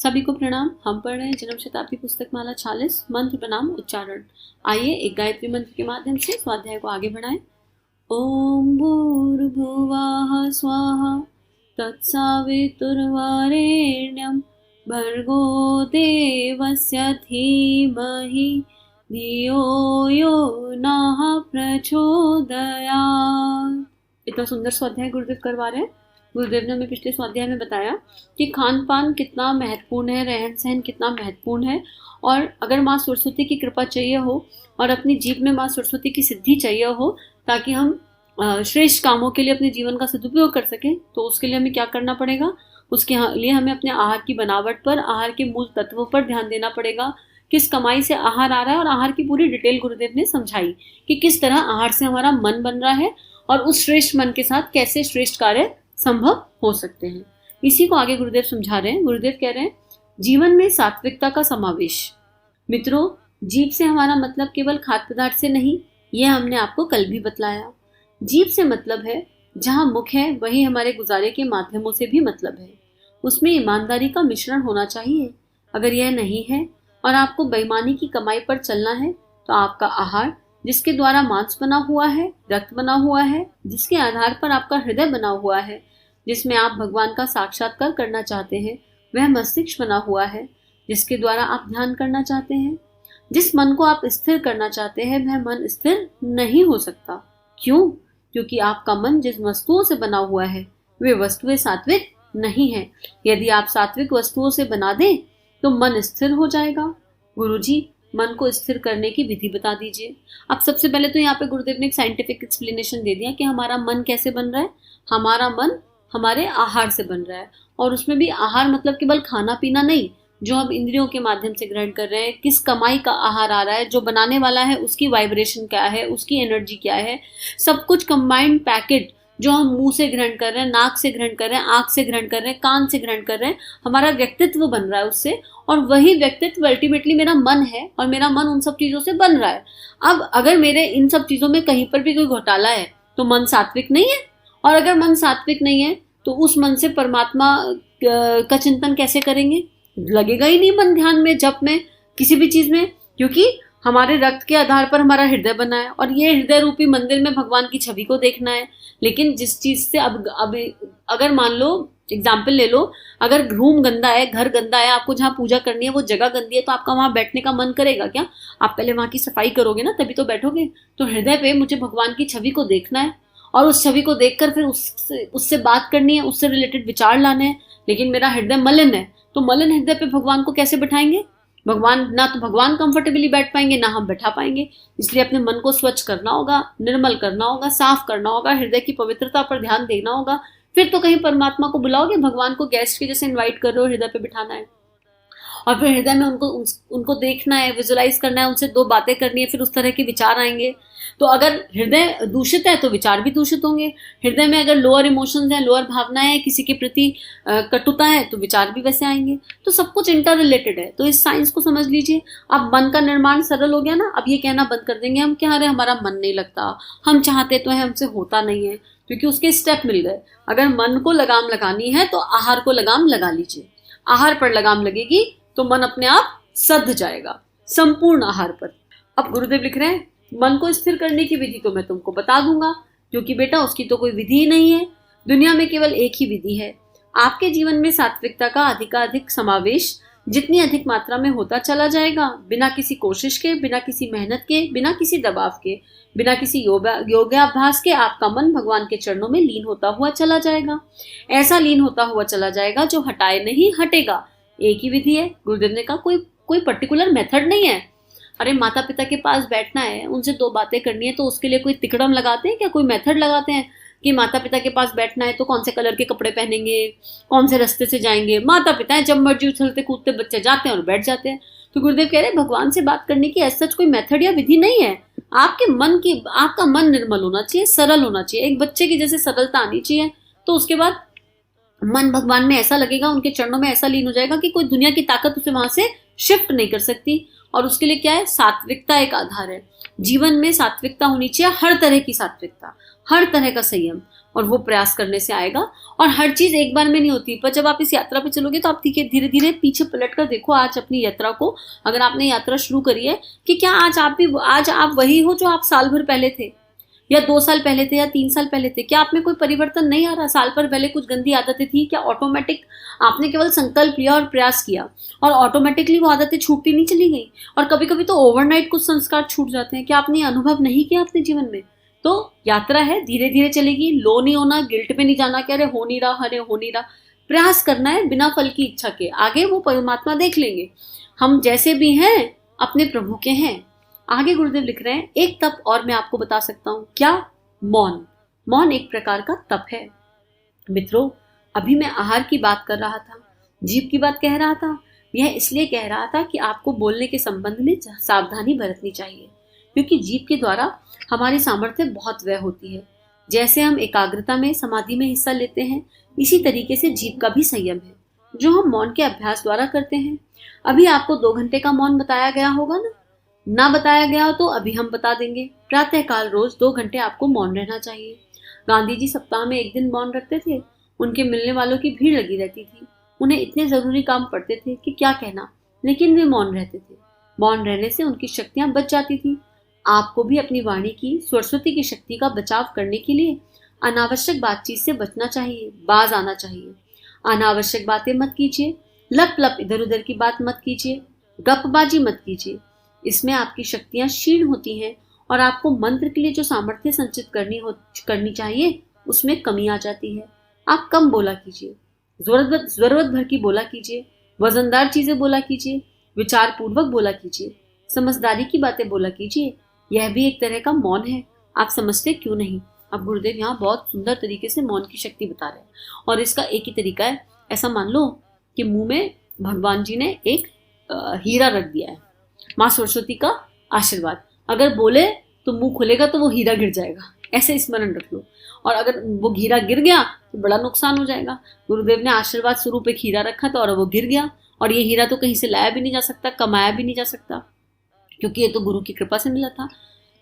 सभी को प्रणाम। हम पढ़ रहे हैं जन्म शताब्दी पुस्तक माला 46 मंत्र बनाम उच्चारण। आइए एक गायत्री मंत्र के माध्यम से स्वाध्याय को आगे बढ़ाएं। ओम भूर्भुवः स्वाहा तत्सवितुर्वरेण्यं भर्गो देवस्य धीमहि धियो यो नः प्रचोदयात्। इतना सुंदर स्वाध्याय गुरुदेव करवा रहे हैं। गुरुदेव ने हमें पिछले स्वाध्याय में बताया कि खान पान कितना महत्वपूर्ण है, रहन सहन कितना महत्वपूर्ण है, और अगर माँ सरस्वती की कृपा चाहिए हो और अपनी जीव में माँ सरस्वती की सिद्धि चाहिए हो ताकि हम श्रेष्ठ कामों के लिए अपने जीवन का सदुपयोग कर सकें, तो उसके लिए हमें क्या करना पड़ेगा? उसके लिए हमें अपने आहार की बनावट पर, आहार के मूल तत्वों पर ध्यान देना पड़ेगा। किस कमाई से आहार आ रहा है, और आहार की पूरी डिटेल गुरुदेव ने समझाई कि किस तरह आहार से हमारा मन बन रहा है और उस श्रेष्ठ मन के साथ कैसे श्रेष्ठ कार्य संभव हो सकते हैं। इसी को आगे गुरुदेव समझा रहे हैं। गुरुदेव कह रहे हैं जीवन में सात्विकता का समावेश। मित्रों, जीव से हमारा मतलब केवल खाद्य पदार्थ से नहीं, यह हमने आपको कल भी बतलाया। जीव से मतलब है जहां मुख है वही हमारे गुजारे के माध्यमों से भी मतलब है। उसमें ईमानदारी का मिश्रण होना चाहिए। अगर यह नहीं है और आपको बेईमानी की कमाई पर चलना है तो आपका आहार, जिसके द्वारा मांस बना हुआ है, रक्त बना हुआ है, जिसके आधार पर आपका हृदय बना हुआ है, जिसमें आप भगवान का साक्षात्कार करना चाहते हैं, वह मस्तिष्क बना हुआ है, जिसके द्वारा आप ध्यान करना चाहते हैं। जिस मन को आप स्थिर करना चाहते हैं वह मन स्थिर नहीं हो सकता। क्यों? क्योंकि आपका मन जिस वस्तुओं से बना हुआ है वे वस्तुएं सात्विक नहीं है। यदि आप सात्विक वस्तुओं से बना दें तो मन स्थिर हो जाएगा। गुरुजी, मन को स्थिर करने की विधि बता दीजिए। अब सबसे पहले तो यहाँ पे गुरुदेव ने एक साइंटिफिक एक्सप्लेनेशन दे दिया कि हमारा मन कैसे बन रहा है। हमारा मन हमारे आहार से बन रहा है, और उसमें भी आहार मतलब केवल खाना पीना नहीं, जो हम इंद्रियों के माध्यम से ग्रहण कर रहे हैं, किस कमाई का आहार आ रहा है, जो बनाने वाला है उसकी वाइब्रेशन क्या है, उसकी एनर्जी क्या है, सब कुछ कंबाइंड पैकेट जो हम मुंह से ग्रहण कर रहे हैं, नाक से ग्रहण कर रहे हैं, आंख से ग्रहण कर रहे हैं, कान से ग्रहण कर रहे हैं, हमारा व्यक्तित्व बन रहा है उससे, और वही व्यक्तित्व अल्टीमेटली मेरा मन है, और मेरा मन उन सब चीजों से बन रहा है। अब अगर मेरे इन सब चीजों में कहीं पर भी कोई घोटाला है तो मन सात्विक नहीं है, और अगर मन सात्विक नहीं है तो उस मन से परमात्मा का चिंतन कैसे करेंगे? लगेगा ही नहीं मन ध्यान में, जप में, किसी भी चीज में, क्योंकि हमारे रक्त के आधार पर हमारा हृदय बना है, और ये हृदय रूपी मंदिर में भगवान की छवि को देखना है। लेकिन जिस चीज से अब अगर मान लो, एग्जाम्पल ले लो, अगर रूम गंदा है, घर गंदा है, आपको जहाँ पूजा करनी है वो जगह गंदी है, तो आपका वहां बैठने का मन करेगा क्या? आप पहले वहां की सफाई करोगे ना, तभी तो बैठोगे। तो हृदय पे मुझे भगवान की छवि को देखना है, और उस छवि को देखकर फिर उससे बात करनी है, उससे रिलेटेड विचार लाने हैं। लेकिन मेरा हृदय मलिन है, तो मलिन हृदय पे भगवान को कैसे बैठाएंगे? ना तो भगवान कंफर्टेबली बैठ पाएंगे, ना हम बैठा पाएंगे। इसलिए अपने मन को स्वच्छ करना होगा, निर्मल करना होगा, साफ करना होगा, हृदय की पवित्रता पर ध्यान देना होगा। फिर तो कहीं परमात्मा को बुलाओगे, भगवान को गेस्ट के जैसे इन्वाइट कर रहे हो, हृदय पे बिठाना है, और फिर हृदय में उनको देखना है, विजुलाइज करना है, उनसे दो बातें करनी है, फिर उस तरह के विचार आएंगे। तो अगर हृदय दूषित है तो विचार भी दूषित होंगे। हृदय में अगर लोअर इमोशंस हैं, लोअर भावनाएं हैं, किसी के प्रति कटुता है, तो विचार भी वैसे आएंगे। तो सब कुछ इंटर रिलेटेड है। तो इस साइंस को समझ लीजिए। अब मन का निर्माण सरल हो गया ना। अब ये कहना बंद कर देंगे हम क्या, अरे हमारा मन नहीं लगता, हम चाहते तो है, हमसे होता नहीं है, क्योंकि उसके स्टेप मिल गए। अगर मन को लगाम लगानी है तो आहार को लगाम लगा लीजिए। आहार पर लगाम लगेगी तो मन अपने आप सध जाएगा, संपूर्ण आहार पर। अब गुरुदेव लिख रहे हैं मन को स्थिर करने की विधि तो मैं तुमको बता दूंगा, क्योंकि बेटा उसकी तो कोई विधि ही नहीं है। दुनिया में केवल एक ही विधि है। आपके जीवन में सात्विकता का अधिकाधिक समावेश जितनी अधिक मात्रा में होता चला जाएगा, बिना किसी कोशिश के, बिना किसी मेहनत के, बिना किसी दबाव के, बिना किसी योगाभ्यास के, आपका मन भगवान के चरणों में लीन होता हुआ चला जाएगा। ऐसा लीन होता हुआ चला जाएगा जो हटाए नहीं हटेगा। एक ही विधि है। गुरुदेव ने कहा कोई पर्टिकुलर मेथड नहीं है। अरे माता पिता के पास बैठना है, उनसे दो बातें करनी है, तो उसके लिए कोई तिकड़म लगाते हैं क्या? कोई मेथड लगाते हैं कि माता पिता के पास बैठना है तो कौन से कलर के कपड़े पहनेंगे, कौन से रास्ते से जाएंगे? माता पिता है, जब मर्जी उछलते कूदते बच्चे जाते हैं और बैठ जाते हैं। तो गुरुदेव कह रहे हैं भगवान से बात करने की ऐसा कोई मेथड या विधि नहीं है। आपका मन निर्मल होना चाहिए, सरल होना चाहिए, एक बच्चे की जैसे सरलता आनी चाहिए। तो उसके बाद मन भगवान में ऐसा लगेगा, उनके चरणों में ऐसा लीन हो जाएगा कि कोई दुनिया की ताकत उसे वहां से शिफ्ट नहीं कर सकती। और उसके लिए क्या है, सात्विकता एक आधार है। जीवन में सात्विकता होनी चाहिए, हर तरह की सात्विकता, हर तरह का संयम, और वो प्रयास करने से आएगा। और हर चीज एक बार में नहीं होती, पर जब आप इस यात्रा पे चलोगे तो आप धीरे धीरे पीछे पलट कर देखो आज अपनी यात्रा को, अगर आपने यात्रा शुरू करी है, कि क्या आज आप वही हो जो आप साल भर पहले थे, या 2 साल पहले थे, या 3 साल पहले थे। क्या आप में कोई परिवर्तन नहीं आ रहा? साल भर पहले कुछ गंदी आदतें थी, क्या ऑटोमेटिक आपने केवल संकल्प लिया और प्रयास किया और ऑटोमेटिकली वो आदतें छूटती नहीं चली गई? और कभी कभी तो ओवरनाइट कुछ संस्कार छूट जाते हैं। क्या आपने अनुभव नहीं किया अपने जीवन में? तो यात्रा है, धीरे धीरे चलेगी, लो नहीं होना, गिल्ट में नहीं जाना कि अरे हो नहीं रहा, अरे हो नहीं रहा। प्रयास करना है बिना फल की इच्छा के, आगे वो परमात्मा देख लेंगे। हम जैसे भी हैं अपने प्रभु के हैं। आगे गुरुदेव लिख रहे हैं, एक तप और मैं आपको बता सकता हूं। क्या? मौन। मौन एक प्रकार का तप है। मित्रों, अभी मैं आहार की बात कर रहा था, जीभ की बात कह रहा था। यह इसलिए कह रहा था कि आपको बोलने के संबंध में सावधानी बरतनी चाहिए, क्योंकि जीभ के द्वारा हमारी सामर्थ्य बहुत व्यय होती है। जैसे हम एकाग्रता में, समाधि में हिस्सा लेते हैं, इसी तरीके से जीभ का भी संयम है, जो हम मौन के अभ्यास द्वारा करते हैं। अभी आपको 2 घंटे का मौन बताया गया होगा ना बताया गया हो तो अभी हम बता देंगे। प्रातःकाल रोज 2 घंटे आपको मौन रहना चाहिए। गांधी जी सप्ताह में 1 दिन मौन रखते थे। उनके मिलने वालों की भीड़ लगी रहती थी, उन्हें इतने जरूरी काम पड़ते थे कि क्या कहना, लेकिन वे मौन रहते थे। मौन रहने से उनकी शक्तियां बच जाती थी। आपको भी अपनी वाणी की, सरस्वती की शक्ति का बचाव करने के लिए अनावश्यक बातचीत से बचना चाहिए, बाज आना चाहिए। अनावश्यक बातें मत कीजिए, लप लप इधर उधर की बात मत कीजिए, गपबाजी मत कीजिए। इसमें आपकी शक्तियां क्षीण होती हैं और आपको मंत्र के लिए जो सामर्थ्य संचित करनी चाहिए उसमें कमी आ जाती है। आप कम बोला कीजिए, जरूरत भर की बोला कीजिए, वजनदार चीजें बोला कीजिए, विचार पूर्वक बोला कीजिए, समझदारी की बातें बोला कीजिए। यह भी एक तरह का मौन है। आप समझते क्यों नहीं? अब गुरुदेव यहाँ बहुत सुंदर तरीके से मौन की शक्ति बता रहे हैं, और इसका एक ही तरीका है। ऐसा मान लो कि मुंह में भगवान जी ने एक हीरा रख दिया है, माँ सरस्वती का आशीर्वाद। अगर बोले तो मुंह खुलेगा तो वो हीरा गिर जाएगा, ऐसे स्मरण रख लो। और अगर वो हीरा गिर गया तो बड़ा नुकसान हो जाएगा। गुरुदेव ने आशीर्वाद स्वरूप एक हीरा रखा था और वो गिर गया, और ये हीरा तो कहीं से लाया भी नहीं जा सकता, कमाया भी नहीं जा सकता, क्योंकि ये तो गुरु की कृपा से मिला था।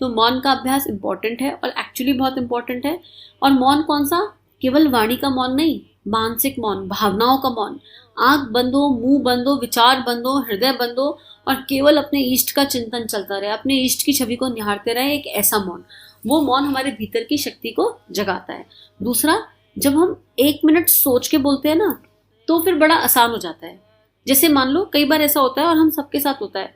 तो मौन का अभ्यास इंपॉर्टेंट है, और एक्चुअली बहुत इंपॉर्टेंट है। और मौन कौन सा? केवल वाणी का मौन नहीं, मानसिक मौन, भावनाओं का मौन। आंख बंद हो, मुंह बंद हो, विचार बंद हो, हृदय बंद हो, और केवल अपने इष्ट का चिंतन चलता रहे, अपने इष्ट की छवि को निहारते रहे। एक ऐसा मौन, वो मौन हमारे भीतर की शक्ति को जगाता है। दूसरा, जब हम 1 मिनट सोच के बोलते हैं ना, तो फिर बड़ा आसान हो जाता है। जैसे मान लो कई बार ऐसा होता है, और हम सबके साथ होता है,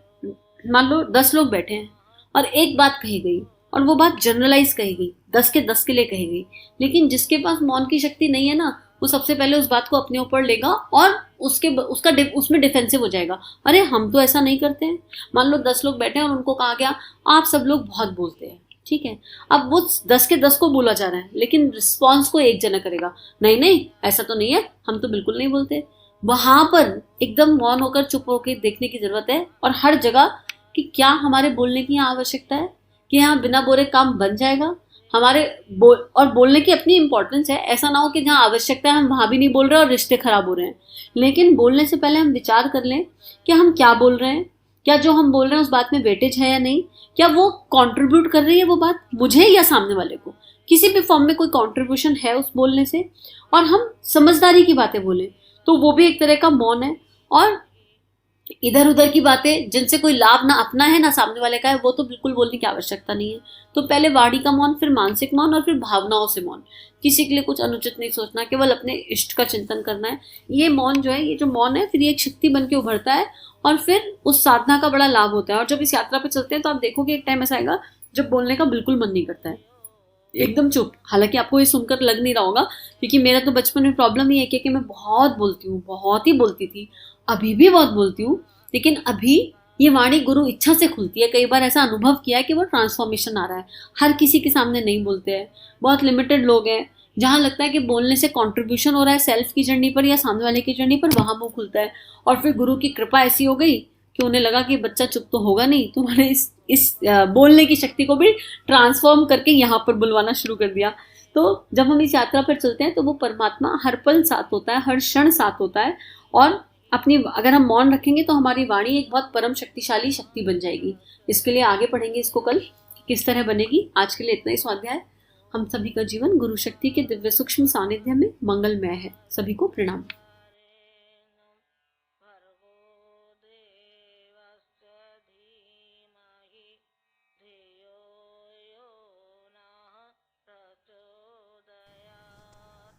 मान लो 10 लोग बैठे हैं और एक बात कही गई, और वो बात जनरलाइज कही गई, 10 के 10 के लिए कही गई। लेकिन जिसके पास मौन की शक्ति नहीं है ना, वो सबसे पहले उस बात को अपने ऊपर लेगा और उसमें डिफेंसिव हो जाएगा। अरे हम तो ऐसा नहीं करते हैं। मान लो 10 लोग बैठे हैं और उनको कहा गया आप सब लोग बहुत बोलते हैं, ठीक है। अब वो 10 के 10 को बोला जा रहा है, लेकिन रिस्पॉन्स को एक जना करेगा, नहीं नहीं ऐसा तो नहीं है, हम तो बिल्कुल नहीं बोलते। वहां पर एकदम मौन होकर, चुप होकर देखने की जरूरत है, और हर जगह कि क्या हमारे बोलने की यहाँ आवश्यकता है, कि यहाँ बिना बोले काम बन जाएगा हमारे। और बोलने की अपनी इंपॉर्टेंस है। ऐसा ना हो कि जहाँ आवश्यकता है हम वहां भी नहीं बोल रहे और रिश्ते खराब हो रहे हैं। लेकिन बोलने से पहले हम विचार कर लें कि हम क्या बोल रहे हैं, क्या जो हम बोल रहे हैं उस बात में वेटेज है या नहीं, क्या वो कंट्रीब्यूट कर रही है वो बात मुझे या सामने वाले को, किसी भी फॉर्म में कोई कंट्रीब्यूशन है उस बोलने से। और हम समझदारी की बातें बोले तो वो भी एक तरह का मौन है। और इधर उधर की बातें जिनसे कोई लाभ ना अपना है ना सामने वाले का है, वो तो बिल्कुल बोलने की आवश्यकता नहीं है। तो पहले वाणी का मौन, फिर मानसिक मौन, और फिर भावनाओं से मौन। किसी के लिए कुछ अनुचित नहीं सोचना, केवल अपने इष्ट का चिंतन करना है। ये मौन जो है, ये जो मौन है, फिर ये एक शक्ति बन के उभरता है, और फिर उस साधना का बड़ा लाभ होता है। और जब इस यात्रा पे चलते हैं तो आप देखोगे एक टाइम ऐसा आएगा जब बोलने का बिल्कुल मन नहीं करता है, एकदम चुप। हालांकि आपको ये सुनकर लग नहीं रहा होगा, क्योंकि मेरा तो बचपन में प्रॉब्लम ही है कि मैं बहुत बोलती हूँ, बहुत ही बोलती थी, अभी भी बहुत बोलती हूँ। लेकिन अभी ये वाणी गुरु इच्छा से खुलती है। कई बार ऐसा अनुभव किया है कि वो ट्रांसफॉर्मेशन आ रहा है। हर किसी के सामने नहीं बोलते हैं, बहुत लिमिटेड लोग हैं जहाँ लगता है कि बोलने से कंट्रीब्यूशन हो रहा है सेल्फ की जर्नी पर या सामने वाले की जर्नी पर, वहां मुंह खुलता है। और फिर गुरु की कृपा ऐसी हो गई कि उन्हें लगा कि बच्चा चुप तो होगा नहीं, तो उन्होंने इस बोलने की शक्ति को भी ट्रांसफॉर्म करके यहाँ पर बुलवाना शुरू कर दिया। तो जब हम इस यात्रा पर चलते हैं तो वो परमात्मा हर पल साथ होता है, हर क्षण साथ होता है, और अपनी, अगर हम मौन रखेंगे तो हमारी वाणी एक बहुत परम शक्तिशाली शक्ति बन जाएगी। इसके लिए आगे पढ़ेंगे इसको कल किस तरह बनेगी। आज के लिए इतना ही स्वाध्याय। हम सभी का जीवन गुरु शक्ति के दिव्य सूक्ष्म सानिध्य में मंगलमय है। सभी को प्रणाम।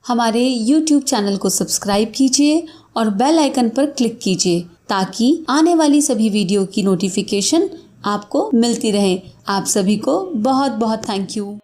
हमारे YouTube चैनल को सब्सक्राइब कीजिए और बेल आइकन पर क्लिक कीजिए ताकि आने वाली सभी वीडियो की नोटिफिकेशन आपको मिलती रहे। आप सभी को बहुत बहुत थैंक यू।